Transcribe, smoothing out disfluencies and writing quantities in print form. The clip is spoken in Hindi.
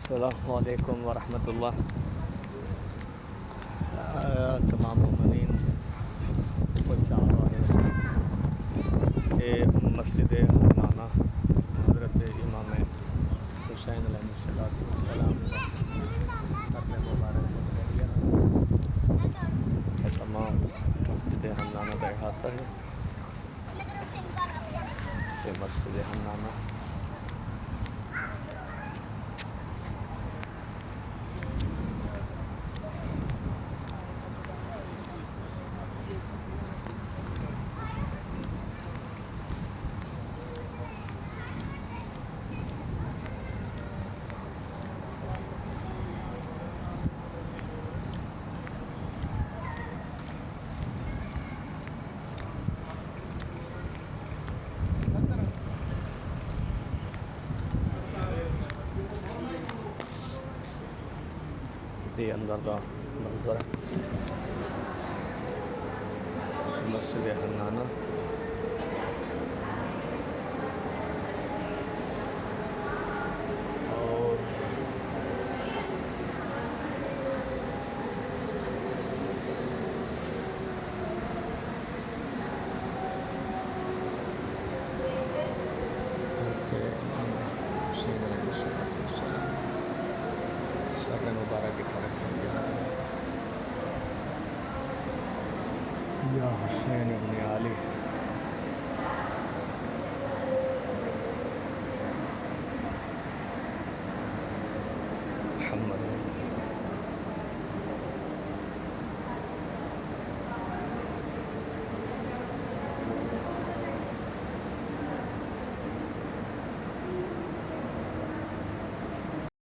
अस्सलामु अलैकुम वरहमतुल्लाह। तमाम मोमिनीन को चाहवा है मस्जिद हन्नाना हज़रत इमाम हुसैन अलैहिस्सलाम अपने मुबारक तमाम मस्जिद हन्नाना का अहाता है। ये मस्जिद हन्नाना ये अंदर का मंजर मस्जिद हन्नाना। और सर मुबारक दिखा रखेंगे या हुसैन इब्न अली। मोहम्मद